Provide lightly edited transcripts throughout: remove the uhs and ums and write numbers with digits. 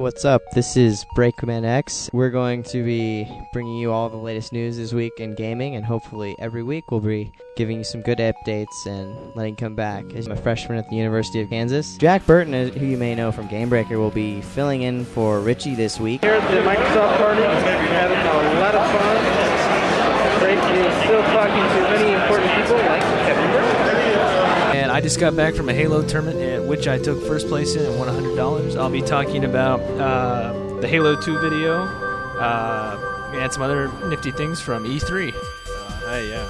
what's up? This is Breakman X. We're going to be bringing you all the latest news this week in gaming, and hopefully every week we'll be giving you some good updates and letting you come back. I'm a freshman at the University of Kansas. Jack Burton, who you may know from Gamebreaker, will be filling in for Richie this week. Here at the Microsoft party, we're having a lot of fun. Drake is still talking to many important people like Kevin Burton. And I just got back from a Halo tournament at which I took first place in and won $100. I'll be talking about the Halo 2 video and some other nifty things from E3. Hey, yeah.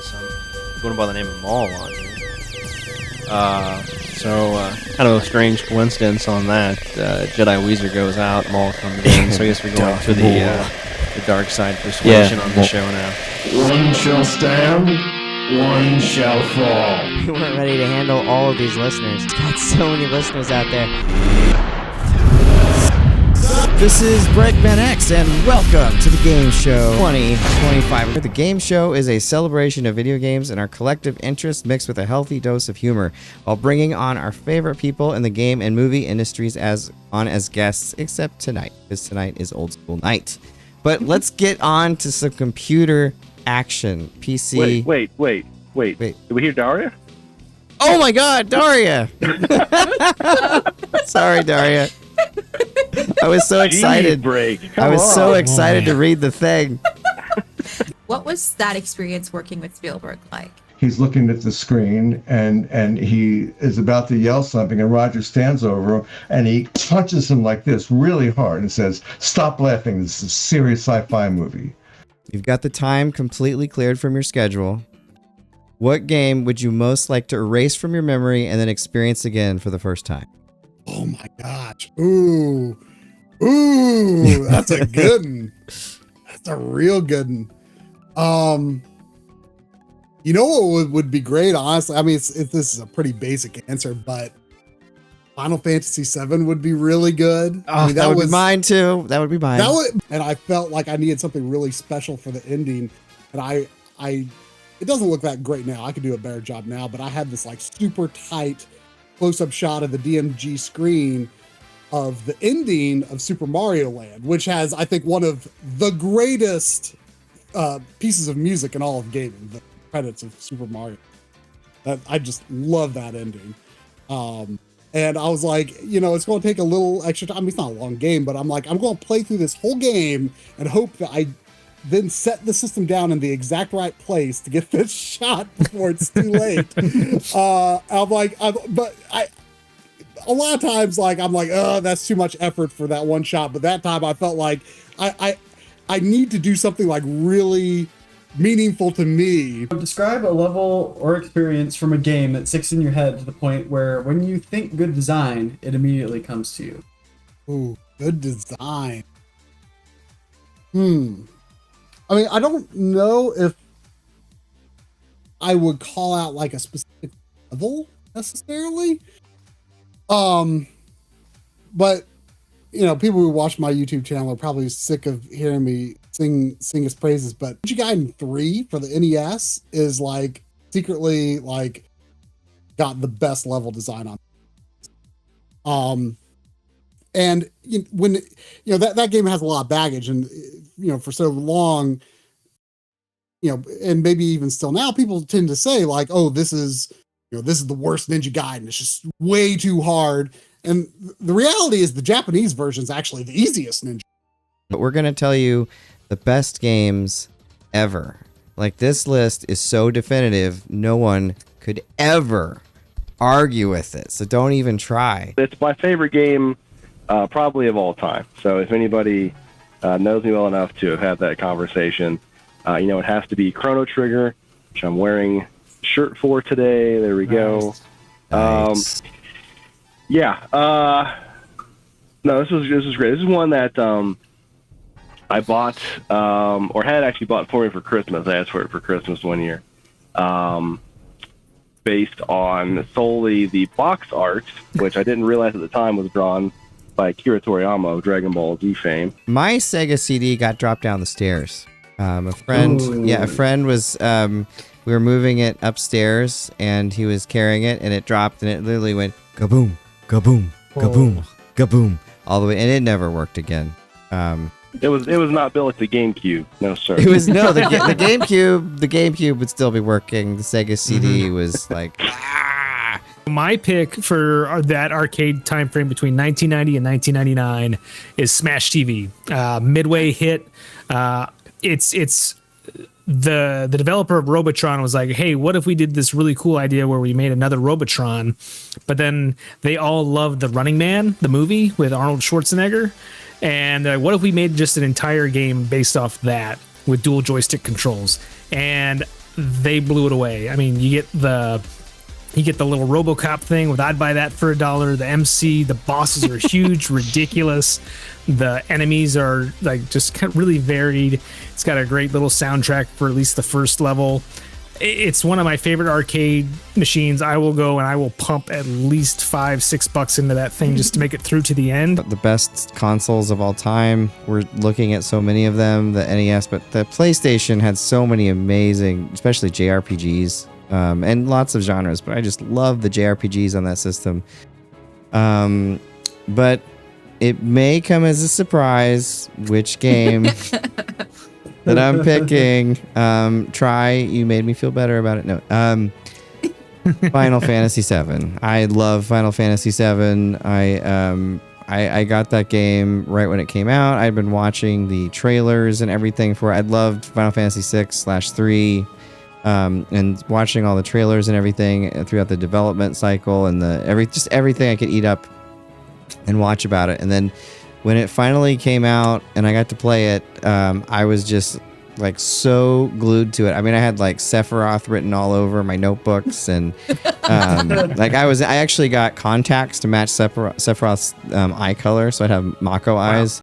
So I'm going by the name of Maul on here. Kind of a strange coincidence on that. Jedi Weezer goes out, Maul comes in, so I guess we're going to the dark side persuasion on the show now. One shall stand, one shall fall. We weren't ready to handle all of these listeners. Got so many listeners out there. This is Breakman X, and welcome to the Game Show 2025. The Game Show is a celebration of video games and our collective interests mixed with a healthy dose of humor, while bringing on our favorite people in the game and movie industries as guests, except tonight, because tonight is old school night. But let's get on to some computer action. PC. Wait. Did we hear Daria? Oh my God, Daria! Sorry, Daria. I was so excited. I was so excited to read the thing. What was that experience working with Spielberg like? He's looking at the screen and he is about to yell something, and Roger stands over him and he punches him like this really hard and says, "Stop laughing. This is a serious sci-fi movie." You've got the time completely cleared from your schedule. What game would you most like to erase from your memory and then experience again for the first time? Oh my gosh. Ooh, that's a good one. That's a real good one. You know what would be great, honestly? I mean, this is a pretty basic answer, but Final Fantasy VII would be really good. Oh, I mean, that would be mine too. That would be mine. And I felt like I needed something really special for the ending. And it doesn't look that great now. I could do a better job now, but I had this like super tight close-up shot of the DMG screen of the ending of Super Mario Land, which has, I think, one of the greatest pieces of music in all of gaming, the credits of Super Mario. I just love that ending. And I was like, it's going to take a little extra time. I mean, it's not a long game, but I'm like, I'm going to play through this whole game and hope that I then set the system down in the exact right place to get this shot before it's too late. A lot of times, like, I'm like, oh, that's too much effort for that one shot. But that time I felt like I need to do something like really meaningful to me. Describe a level or experience from a game that sticks in your head to the point where when you think good design, it immediately comes to you. Ooh, good design. I mean, I don't know if I would call out like a specific level necessarily. But people who watch my YouTube channel are probably sick of hearing me sing his praises. But Ninja Gaiden 3 for the NES is like secretly like got the best level design on. And when that game has a lot of baggage, and for so long, and maybe even still now, people tend to say like, "Oh, this is the worst Ninja Gaiden. It's just way too hard." And the reality is, the Japanese version is actually the easiest Ninja. But we're gonna tell you the best games ever. Like, this list is so definitive, no one could ever argue with it. So don't even try. It's my favorite game. Probably of all time. So if anybody knows me well enough to have had that conversation, it has to be Chrono Trigger, which I'm wearing a shirt for today. There we go. Nice. No, this was great. This is one that I bought, or had actually bought for me for Christmas. I asked for it for Christmas one year. Based on solely the box art, which I didn't realize at the time was drawn by Akira Toriyama of Dragon Ball Z fame. My Sega CD got dropped down the stairs. A friend was, we were moving it upstairs and he was carrying it and it dropped and it literally went kaboom, kaboom, kaboom, kaboom all the way, and it never worked again. It was not built like the GameCube. No, sir. It was no the GameCube. The GameCube would still be working. The Sega CD was like. My pick for that arcade time frame between 1990 and 1999 is Smash TV. Midway hit. It's the developer of Robotron was like, hey, what if we did this really cool idea where we made another Robotron? But then they all loved The Running Man, the movie with Arnold Schwarzenegger. And what if we made just an entire game based off that with dual joystick controls? And they blew it away. I mean, you get the little RoboCop thing with I'd buy that for $1. The MC, the bosses are huge, ridiculous. The enemies are like just kind of really varied. It's got a great little soundtrack for at least the first level. It's one of my favorite arcade machines. I will go and I will pump at least $5-6 into that thing just to make it through to the end. The best consoles of all time. We're looking at so many of them. The NES, but the PlayStation had so many amazing, especially JRPGs. And lots of genres, but I just love the JRPGs on that system. But it may come as a surprise which game that I'm picking. You made me feel better about it. No. Final Fantasy VII. I love Final Fantasy VII. I got that game right when it came out. I'd been watching the trailers and everything for it. I loved Final Fantasy 6/3. And watching all the trailers and everything throughout the development cycle and everything I could eat up and watch about it. And then when it finally came out and I got to play it, I was just like so glued to it. I mean, I had like Sephiroth written all over my notebooks, and like I actually got contacts to match Sephiroth's eye color, so I'd have Mako eyes.